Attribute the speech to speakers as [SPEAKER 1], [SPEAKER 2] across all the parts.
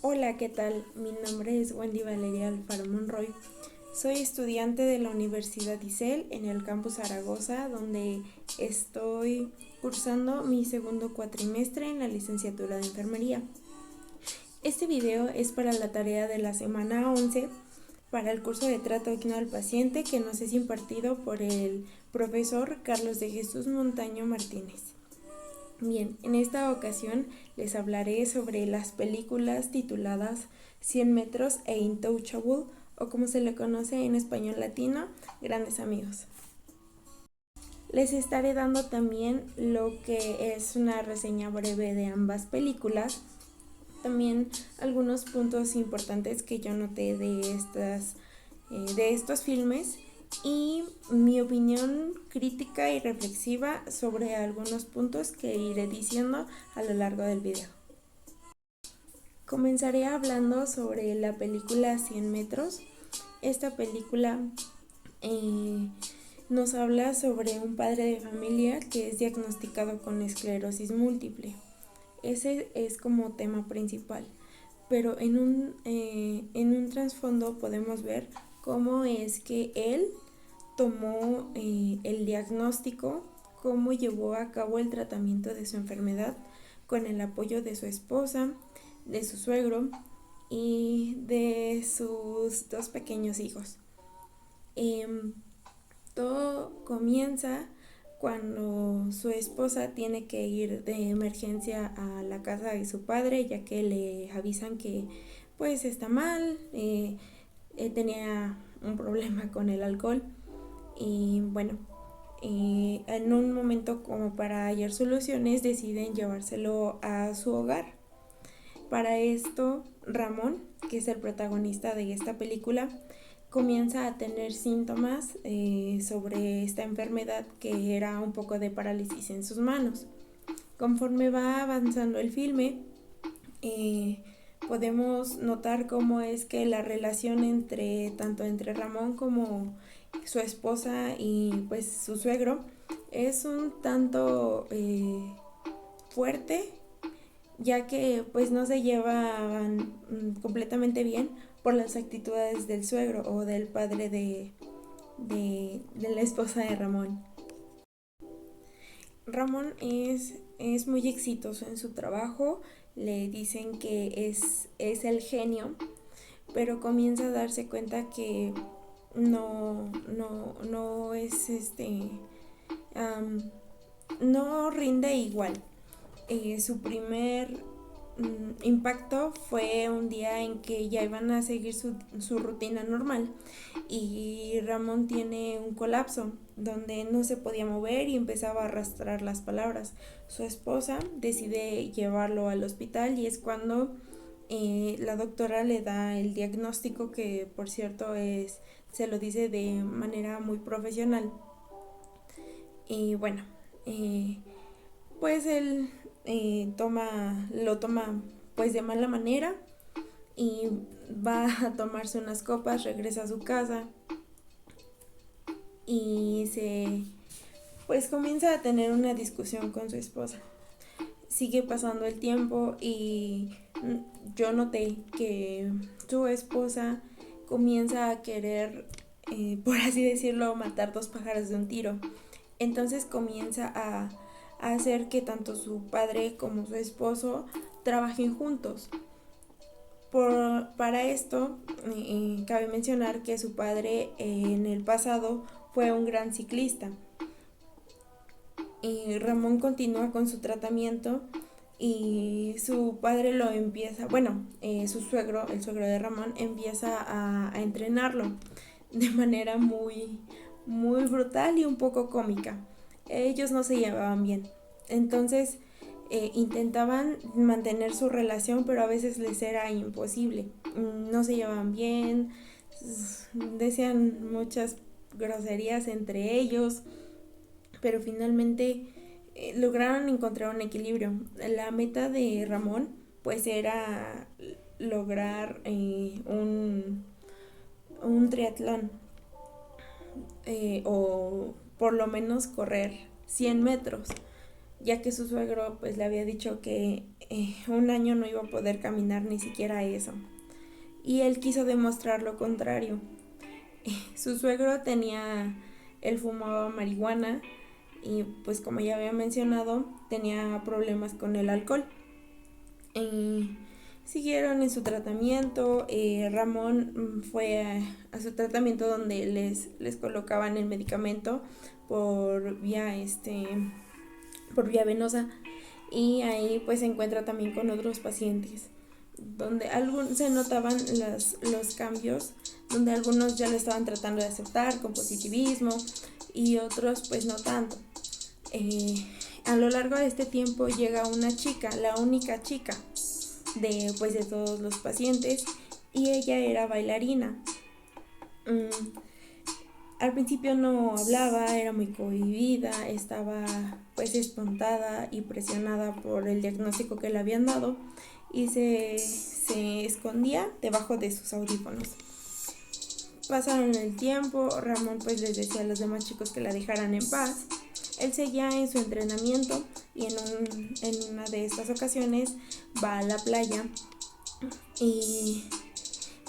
[SPEAKER 1] Hola, ¿qué tal? Mi nombre es Wendy Valeria Alfaro Monroy. Soy estudiante de la Universidad ISEL en el campus Zaragoza, donde estoy cursando mi segundo cuatrimestre en la licenciatura de enfermería. Este video es para la tarea de la semana 11 para el curso de trato digno al paciente que nos es impartido por el profesor Carlos de Jesús Montaño Martínez. Bien, en esta ocasión les hablaré sobre las películas tituladas 100 metros e Intouchable, o como se le conoce en español latino, Grandes Amigos. Les estaré dando también lo que es una reseña breve de ambas películas, también algunos puntos importantes que yo noté de estos filmes y mi opinión crítica y reflexiva sobre algunos puntos que iré diciendo a lo largo del video. Comenzaré hablando sobre la película 100 metros. Esta película nos habla sobre un padre de familia que es diagnosticado con esclerosis múltiple. Ese es como tema principal, pero en un trasfondo podemos ver cómo es que él tomó el diagnóstico, cómo llevó a cabo el tratamiento de su enfermedad con el apoyo de su esposa, de su suegro y de sus dos pequeños hijos. Todo comienza cuando su esposa tiene que ir de emergencia a la casa de su padre, ya que le avisan que pues está mal, tenía un problema con el alcohol y bueno, en un momento como para hallar soluciones deciden llevárselo a su hogar. Para esto, Ramón, que es el protagonista de esta película, comienza a tener síntomas sobre esta enfermedad, que era un poco de parálisis en sus manos. Conforme va avanzando el filme, podemos notar cómo es que la relación tanto entre Ramón como su esposa y pues su suegro es un tanto fuerte, ya que pues no se llevan completamente bien por las actitudes del suegro o del padre de la esposa de Ramón. Ramón es muy exitoso en su trabajo, le dicen que es el genio, pero comienza a darse cuenta que no es no rinde igual. Su primer impacto fue un día en que ya iban a seguir su rutina normal y Ramón tiene un colapso donde no se podía mover y empezaba a arrastrar las palabras. Su esposa decide llevarlo al hospital y es cuando la doctora le da el diagnóstico, que por cierto se lo dice de manera muy profesional. Y bueno, pues él lo toma pues de mala manera y va a tomarse unas copas, regresa a su casa y pues comienza a tener una discusión con su esposa. Sigue pasando el tiempo y yo noté que su esposa comienza a querer, por así decirlo, matar dos pájaros de un tiro. Entonces comienza a hacer que tanto su padre como su esposo trabajen juntos. Para esto, cabe mencionar que su padre en el pasado fue un gran ciclista. Ramón continúa con su tratamiento y su padre lo empieza, bueno, su suegro, el suegro de Ramón, empieza a entrenarlo de manera muy brutal y un poco cómica. Ellos no se llevaban bien, entonces intentaban mantener su relación, pero a veces les era imposible. No se llevaban bien, decían muchas groserías entre ellos, pero finalmente lograron encontrar un equilibrio. La meta de Ramón pues era lograr un triatlón, o por lo menos correr 100 metros, ya que su suegro pues le había dicho que un año no iba a poder caminar ni siquiera eso. Y él quiso demostrar lo contrario. Su suegro él fumaba marihuana y pues como ya había mencionado, tenía problemas con el alcohol. Siguieron en su tratamiento. Ramón fue a su tratamiento donde les colocaban el medicamento por vía venosa, y ahí pues se encuentra también con otros pacientes donde se notaban los cambios, donde algunos ya lo estaban tratando de aceptar con positivismo y otros pues no tanto. A lo largo de este tiempo llega una chica, la única chica de todos los pacientes, y ella era bailarina. Al principio no hablaba, era muy cohibida, estaba pues espantada y presionada por el diagnóstico que le habían dado, y se escondía debajo de sus audífonos. Pasaron el tiempo, Ramón pues les decía a los demás chicos que la dejaran en paz. Él seguía en su entrenamiento y en una de estas ocasiones va a la playa y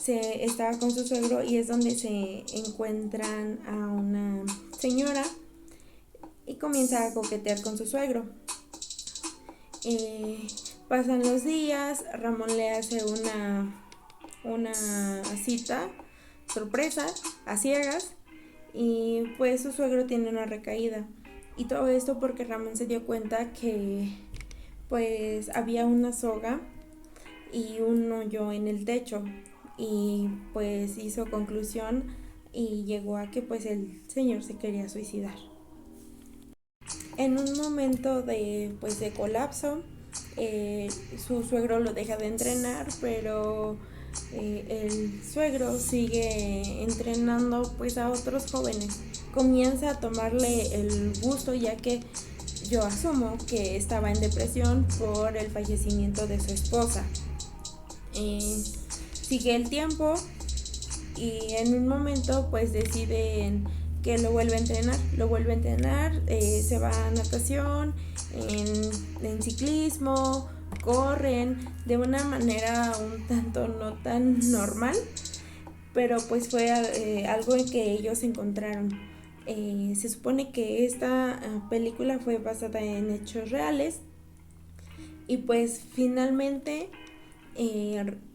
[SPEAKER 1] estaba con su suegro, y es donde se encuentran a una señora y comienza a coquetear con su suegro. Pasan los días, Ramón le hace una cita sorpresa a ciegas, y pues su suegro tiene una recaída. Y todo esto porque Ramón se dio cuenta que pues había una soga y un hoyo en el techo, y pues hizo conclusión y llegó a que pues el señor se quería suicidar. En un momento de colapso, su suegro lo deja de entrenar, pero el suegro sigue entrenando pues a otros jóvenes. Comienza a tomarle el gusto, ya que yo asumo que estaba en depresión por el fallecimiento de su esposa. Sigue el tiempo y en un momento pues deciden que lo vuelve a entrenar, se va a natación, en ciclismo, corren de una manera un tanto no tan normal, pero pues fue algo en que ellos encontraron. Se supone que esta película fue basada en hechos reales, y pues finalmente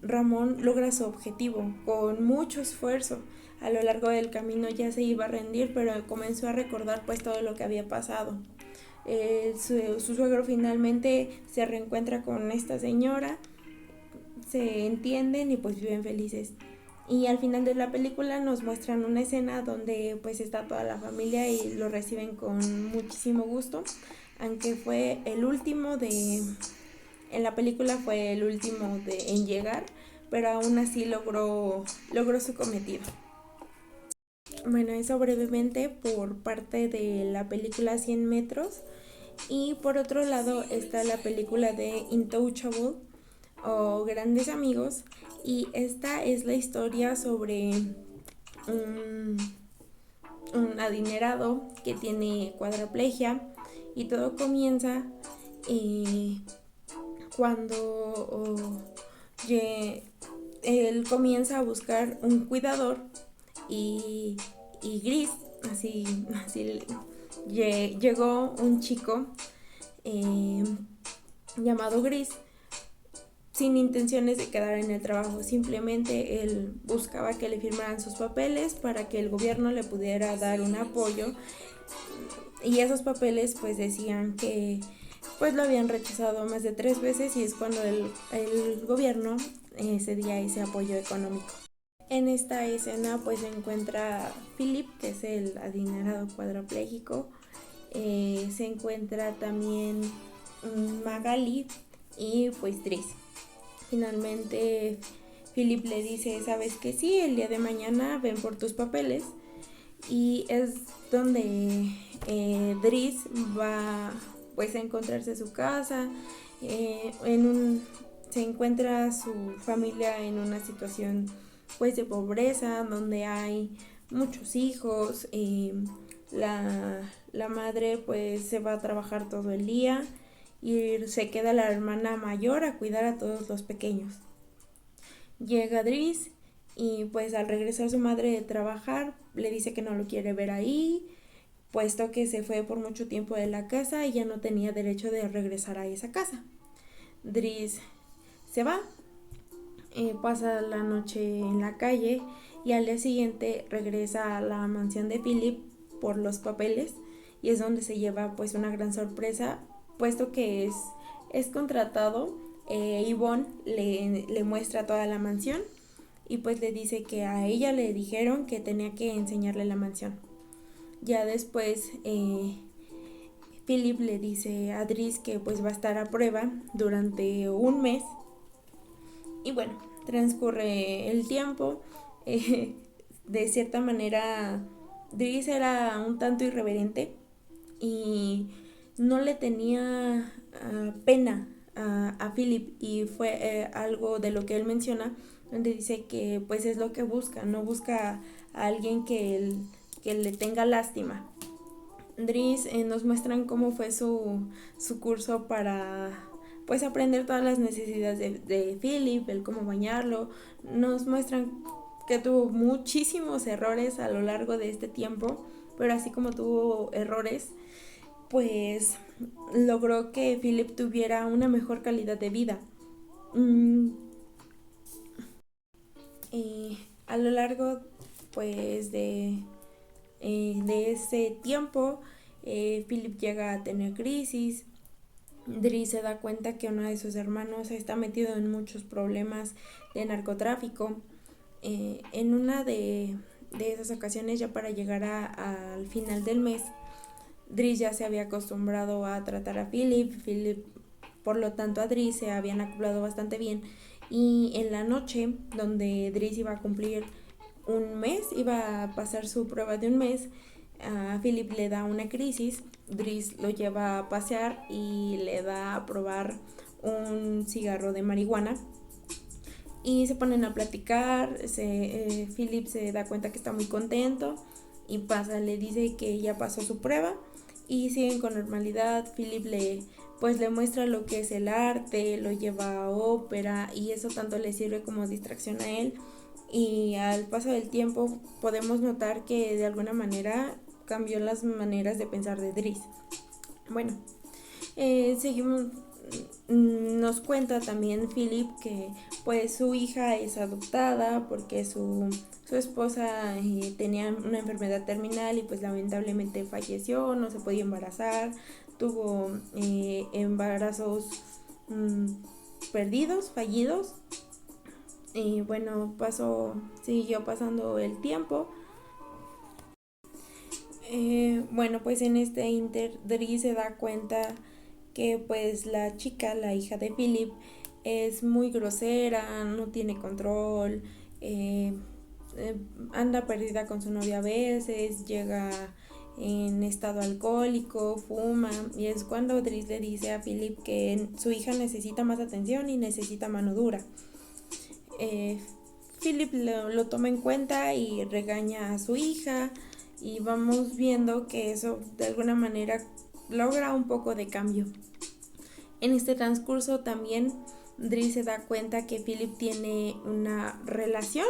[SPEAKER 1] Ramón logra su objetivo con mucho esfuerzo. A lo largo del camino ya se iba a rendir, pero comenzó a recordar pues todo lo que había pasado. Su suegro finalmente se reencuentra con esta señora, se entienden y pues viven felices. Y al final de la película nos muestran una escena donde pues está toda la familia y lo reciben con muchísimo gusto, aunque fue el último en la película fue el último en llegar, pero aún así logró su cometido. Bueno, eso brevemente por parte de la película 100 metros. Y por otro lado está la película de Intouchable o Grandes Amigos, y esta es la historia sobre un adinerado que tiene cuadraplegia, y todo comienza cuando él comienza a buscar un cuidador, y Gris, así llegó un chico llamado Gris sin intenciones de quedar en el trabajo. Simplemente él buscaba que le firmaran sus papeles para que el gobierno le pudiera dar un apoyo, y esos papeles pues decían que pues lo habían rechazado más de 3 veces, y es cuando el gobierno cedía ese apoyo económico. En esta escena pues se encuentra Philip, que es el adinerado cuadraplégico. Se encuentra también Magali y pues Dries. Finalmente Philip le dice, sabes que sí, el día de mañana ven por tus papeles, y es donde Dries va pues a encontrarse su casa. Se encuentra su familia en una situación pues de pobreza, donde hay muchos hijos. La madre pues se va a trabajar todo el día, y se queda la hermana mayor a cuidar a todos los pequeños. Llega Driss y pues al regresar su madre de trabajar le dice que no lo quiere ver ahí, puesto que se fue por mucho tiempo de la casa y ya no tenía derecho de regresar a esa casa. Driss se va, pasa la noche en la calle y al día siguiente regresa a la mansión de Philip por los papeles, y es donde se lleva pues una gran sorpresa, puesto que es contratado. Yvonne le muestra toda la mansión y pues le dice que a ella le dijeron que tenía que enseñarle la mansión. Ya después Philip le dice a Driss que pues va a estar a prueba durante un mes. Y bueno, transcurre el tiempo. De cierta manera, Driss era un tanto irreverente y no le tenía pena a Philip, y fue algo de lo que él menciona, donde dice que pues es lo que busca, no busca a alguien que le tenga lástima. Driss nos muestran cómo fue su curso para pues aprender todas las necesidades de Philip, el cómo bañarlo. Nos muestran que tuvo muchísimos errores a lo largo de este tiempo, pero así como tuvo errores, pues logró que Philip tuviera una mejor calidad de vida. Y a lo largo pues de ese tiempo, Philip llega a tener crisis. Driss se da cuenta que uno de sus hermanos está metido en muchos problemas de narcotráfico. En una de esas ocasiones, ya para llegar al final del mes, Driss ya se había acostumbrado a tratar a Philip, por lo tanto a Driss se habían acoplado bastante bien, y en la noche donde Driss iba a cumplir un mes, iba a pasar su prueba de un mes, a Philip le da una crisis. Driss lo lleva a pasear y le da a probar un cigarro de marihuana y se ponen a platicar. Philip se da cuenta que está muy contento y le dice que ya pasó su prueba y siguen con normalidad. Philip le muestra lo que es el arte, lo lleva a ópera y eso tanto le sirve como distracción a él. Y al paso del tiempo podemos notar que de alguna manera cambió las maneras de pensar de Driss. Bueno, seguimos. Nos cuenta también Philip que pues su hija es adoptada porque su esposa tenía una enfermedad terminal y pues lamentablemente falleció, no se podía embarazar, tuvo embarazos fallidos. Y bueno, siguió pasando el tiempo. Bueno, pues en este inter, Driss se da cuenta que pues la chica, la hija de Philip, es muy grosera, no tiene control, anda perdida con su novia a veces, llega en estado alcohólico, fuma, y es cuando Driss le dice a Philip que su hija necesita más atención y necesita mano dura. Philip lo toma en cuenta y regaña a su hija, y vamos viendo que eso de alguna manera logra un poco de cambio. En este transcurso también Driss se da cuenta que Philip tiene una relación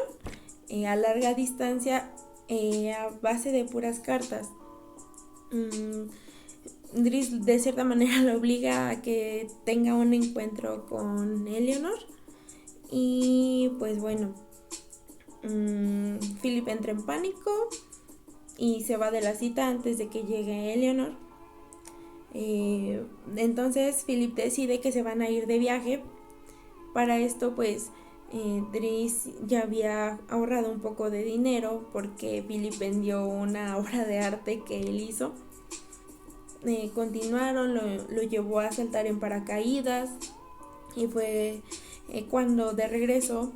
[SPEAKER 1] a larga distancia a base de puras cartas. Driss de cierta manera lo obliga a que tenga un encuentro con Eleanor. Y pues bueno, Philip entra en pánico y se va de la cita antes de que llegue Eleanor. Entonces Philip decide que se van a ir de viaje. Para esto pues Driss ya había ahorrado un poco de dinero porque Philip vendió una obra de arte que él hizo. Continuaron, lo llevó a saltar en paracaídas, y fue cuando de regreso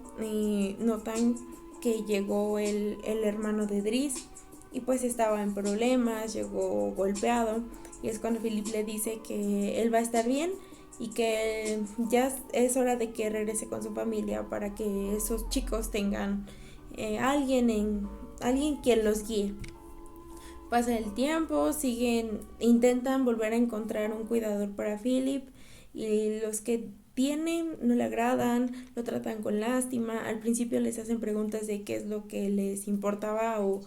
[SPEAKER 1] notan que llegó el hermano de Driss y pues estaba en problemas, llegó golpeado, y es cuando Philip le dice que él va a estar bien y que ya es hora de que regrese con su familia para que esos chicos tengan alguien quien los guíe. Pasa el tiempo, intentan volver a encontrar un cuidador para Philip, y los que tienen no le agradan, lo tratan con lástima, al principio les hacen preguntas de qué es lo que les importaba o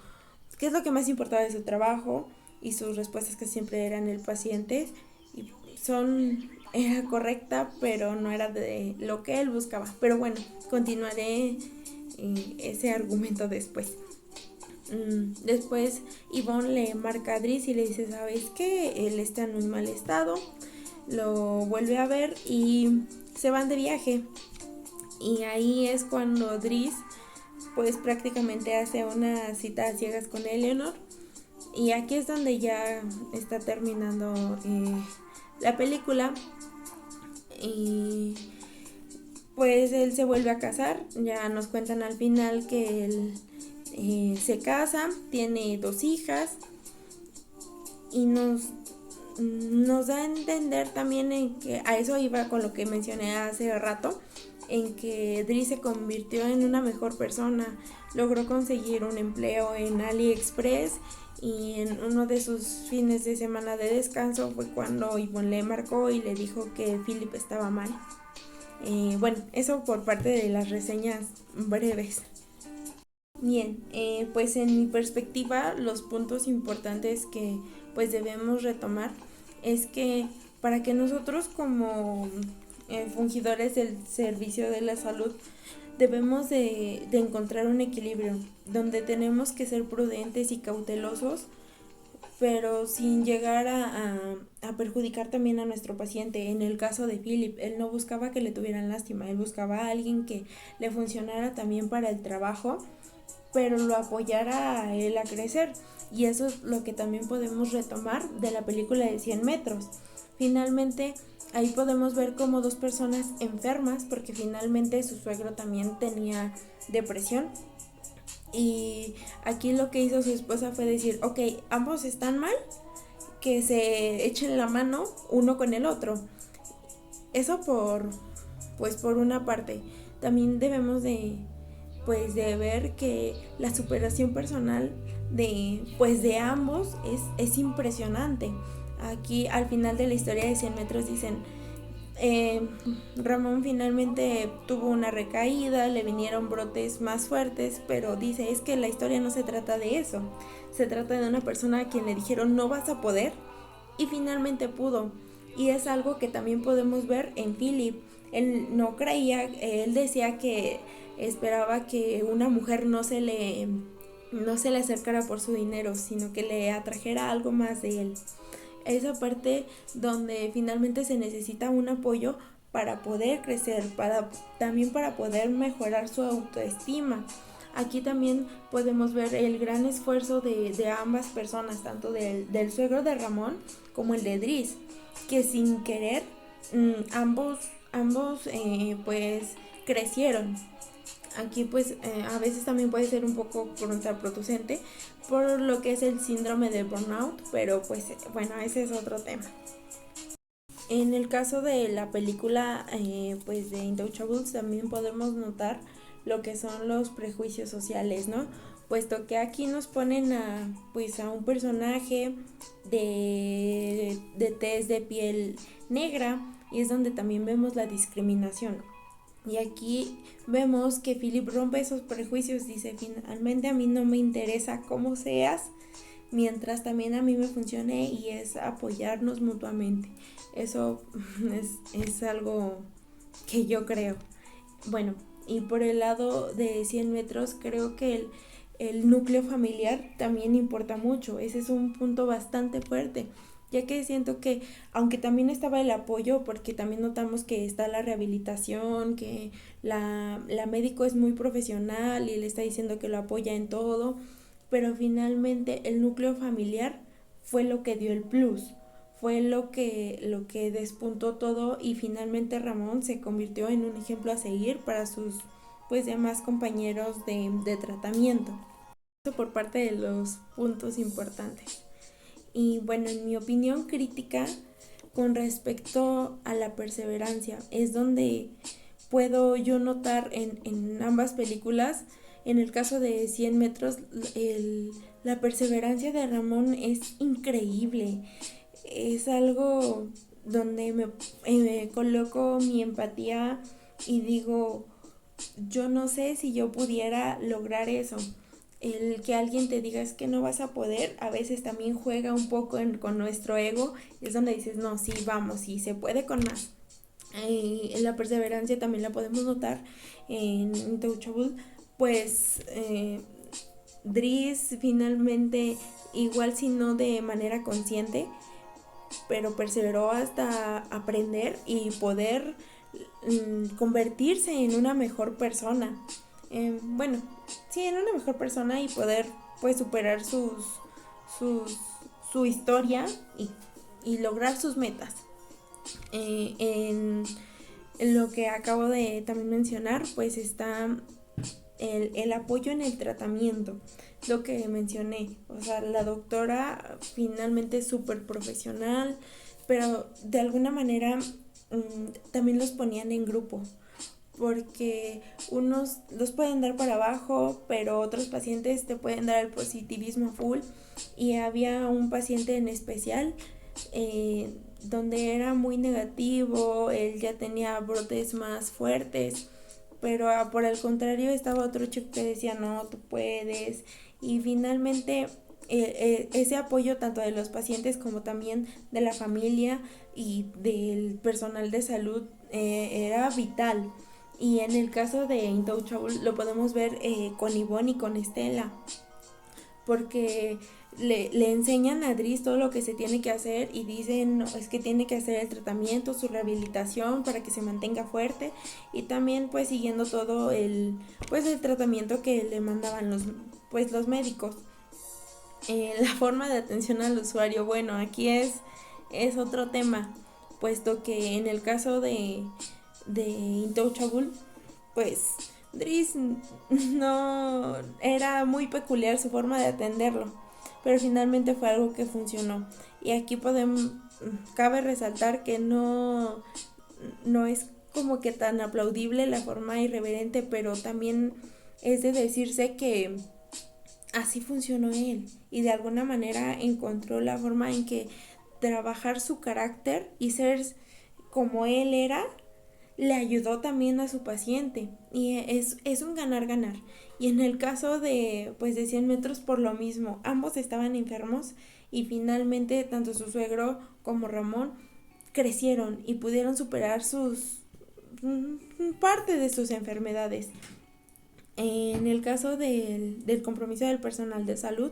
[SPEAKER 1] qué es lo que más importaba de su trabajo y sus respuestas que siempre eran el paciente y era correcta pero no era de lo que él buscaba, pero bueno, continuaré ese argumento después. Después Yvonne le marca a Driss y le dice, ¿sabes qué? Él está en un mal estado, lo vuelve a ver y se van de viaje. Y ahí es cuando Driss pues prácticamente hace una cita a ciegas con Eleanor. Y aquí es donde ya está terminando la película. Y pues él se vuelve a casar. Ya nos cuentan al final que él se casa, tiene 2 hijas. Y nos da a entender también en que a eso iba con lo que mencioné hace rato, en que Driss se convirtió en una mejor persona, logró conseguir un empleo en AliExpress y en uno de sus fines de semana de descanso fue cuando Yvonne le marcó y le dijo que Philip estaba mal. Bueno, eso por parte de las reseñas breves. Bien, pues en mi perspectiva los puntos importantes que pues debemos retomar es que para que nosotros como fungidores del servicio de la salud debemos de encontrar un equilibrio donde tenemos que ser prudentes y cautelosos pero sin llegar a perjudicar también a nuestro paciente. En el caso de Philip, él no buscaba que le tuvieran lástima, él buscaba a alguien que le funcionara también para el trabajo pero lo apoyara a él a crecer. Y eso es lo que también podemos retomar de la película de 100 metros. Finalmente, ahí podemos ver como 2 personas enfermas, porque finalmente su suegro también tenía depresión. Y aquí lo que hizo su esposa fue decir, ok, ambos están mal, que se echen la mano uno con el otro. Eso por una parte. También debemos de ver que la superación personal de ambos es impresionante. Aquí al final de la historia de 100 metros dicen, Ramón finalmente tuvo una recaída, le vinieron brotes más fuertes, pero dice, es que la historia no se trata de eso, se trata de una persona a quien le dijeron no vas a poder y finalmente pudo. Y es algo que también podemos ver en Philip. Él no creía, él decía que esperaba que una mujer no se le acercara por su dinero, sino que le atrajera algo más de él. Esa parte donde finalmente se necesita un apoyo para poder crecer, también para poder mejorar su autoestima. Aquí también podemos ver el gran esfuerzo de ambas personas, tanto del suegro de Ramón como el de Driss, que sin querer ambos pues crecieron. Aquí pues a veces también puede ser un poco contraproducente por lo que es el síndrome de burnout, pero pues bueno, ese es otro tema. En el caso de la película pues de Intouchables también podemos notar lo que son los prejuicios sociales, ¿no? Puesto que aquí nos ponen a un personaje de tez de piel negra y es donde también vemos la discriminación. Y aquí vemos que Philip rompe esos prejuicios, dice, finalmente a mí no me interesa cómo seas, mientras también a mí me funcione y es apoyarnos mutuamente. Eso es algo que yo creo. Bueno, y por el lado de 100 metros creo que el núcleo familiar también importa mucho. Ese es un punto bastante fuerte, ya que siento que aunque también estaba el apoyo, porque también notamos que está la rehabilitación, que la médico es muy profesional y le está diciendo que lo apoya en todo, pero finalmente el núcleo familiar fue lo que dio el plus, fue lo que despuntó todo y finalmente Ramón se convirtió en un ejemplo a seguir para sus pues demás compañeros de tratamiento. Eso por parte de los puntos importantes. Y bueno, en mi opinión crítica con respecto a la perseverancia es donde puedo yo notar en ambas películas. En el caso de 100 metros, la perseverancia de Ramón es increíble. Es algo donde me coloco mi empatía y digo, yo no sé si yo pudiera lograr eso. El que alguien te diga es que no vas a poder, a veces también juega un poco con nuestro ego, y es donde dices, no, sí, vamos, sí, se puede con más. La perseverancia también la podemos notar en Intouchable, pues Driss finalmente, igual si no de manera consciente, pero perseveró hasta aprender y poder convertirse en una mejor persona. Bueno, sí, en una mejor persona y poder pues superar sus, su historia y lograr sus metas. En lo que acabo de también mencionar, pues está el apoyo en el tratamiento, lo que mencioné, o sea, la doctora finalmente es súper profesional, pero de alguna manera también los ponían en grupo, porque unos los pueden dar para abajo, pero otros pacientes te pueden dar el positivismo full, y había un paciente en especial donde era muy negativo, él ya tenía brotes más fuertes, pero por el contrario estaba otro chico que decía, no, tú puedes, y finalmente ese apoyo tanto de los pacientes como también de la familia y del personal de salud era vital. Y en el caso de Intouchable lo podemos ver con Ivonne y con Estela, porque le enseñan a Driss todo lo que se tiene que hacer y dicen, no, es que tiene que hacer el tratamiento, su rehabilitación para que se mantenga fuerte, y también pues siguiendo todo el tratamiento que le mandaban los médicos. La forma de atención al usuario, bueno, aquí es otro tema, puesto que en el caso de Intouchable, pues Driss no era muy peculiar su forma de atenderlo, pero finalmente fue algo que funcionó. Y aquí cabe resaltar que no es como que tan aplaudible la forma irreverente, pero también es de decirse que así funcionó él y de alguna manera encontró la forma en que trabajar su carácter y ser como él era le ayudó también a su paciente, y es un ganar-ganar. Y en el caso de 100 metros, por lo mismo, ambos estaban enfermos y finalmente tanto su suegro como Ramón crecieron y pudieron superar parte de sus enfermedades. En el caso del compromiso del personal de salud,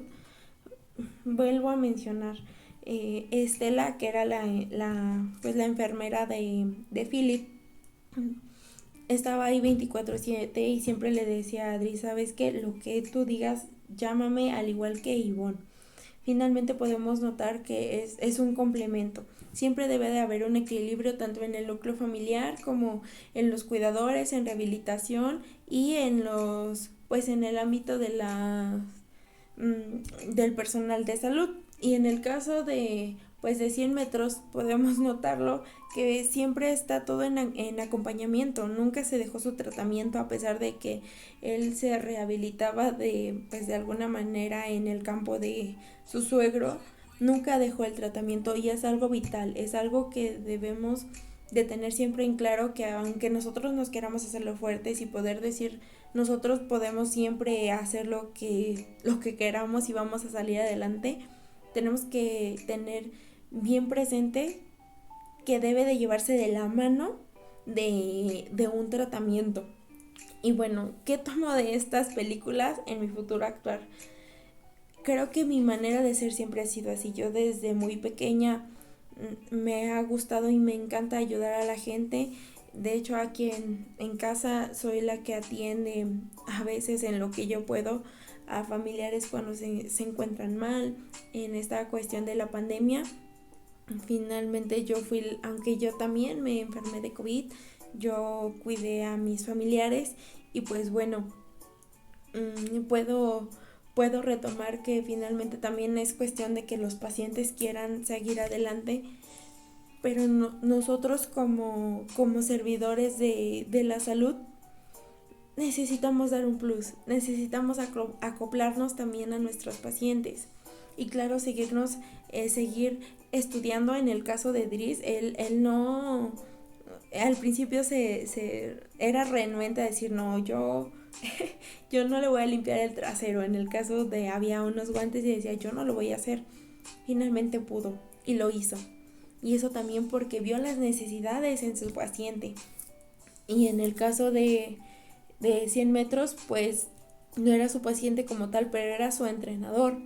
[SPEAKER 1] vuelvo a mencionar Estela, que era la enfermera de Philip, estaba ahí 24/7 y siempre le decía a Adri, ¿sabes qué? Lo que tú digas, llámame, al igual que Ivonne. Finalmente podemos notar que es un complemento. Siempre debe de haber un equilibrio tanto en el núcleo familiar como en los cuidadores, en rehabilitación y en el ámbito del personal de salud. Y en el caso de 100 metros podemos notarlo que siempre está todo en acompañamiento, nunca se dejó su tratamiento a pesar de que él se rehabilitaba de alguna manera en el campo de su suegro, nunca dejó el tratamiento, y es algo vital, es algo que debemos de tener siempre en claro, que aunque nosotros nos queramos hacerlo fuertes y poder decir nosotros podemos siempre hacer lo que queramos y vamos a salir adelante, tenemos que tener bien presente que debe de llevarse de la mano de un tratamiento. Y bueno, ¿qué tomo de estas películas en mi futuro actuar? Creo que mi manera de ser siempre ha sido así. Yo desde muy pequeña me ha gustado y me encanta ayudar a la gente. De hecho, aquí en casa soy la que atiende a veces en lo que yo puedo a familiares cuando se encuentran mal en esta cuestión de la pandemia. Finalmente yo fui, aunque yo también me enfermé de COVID, yo cuidé a mis familiares y pues bueno, puedo retomar que finalmente también es cuestión de que los pacientes quieran seguir adelante, pero nosotros como servidores de la salud necesitamos dar un plus, necesitamos acoplarnos también a nuestros pacientes y claro, seguirnos seguir estudiando. En el caso de Dries, él no, al principio se era renuente a decir, no, yo no le voy a limpiar el trasero. En el caso de había unos guantes y decía, yo no lo voy a hacer. Finalmente pudo y lo hizo. Y eso también porque vio las necesidades en su paciente. Y en el caso de 100 metros, pues no era su paciente como tal, pero era su entrenador.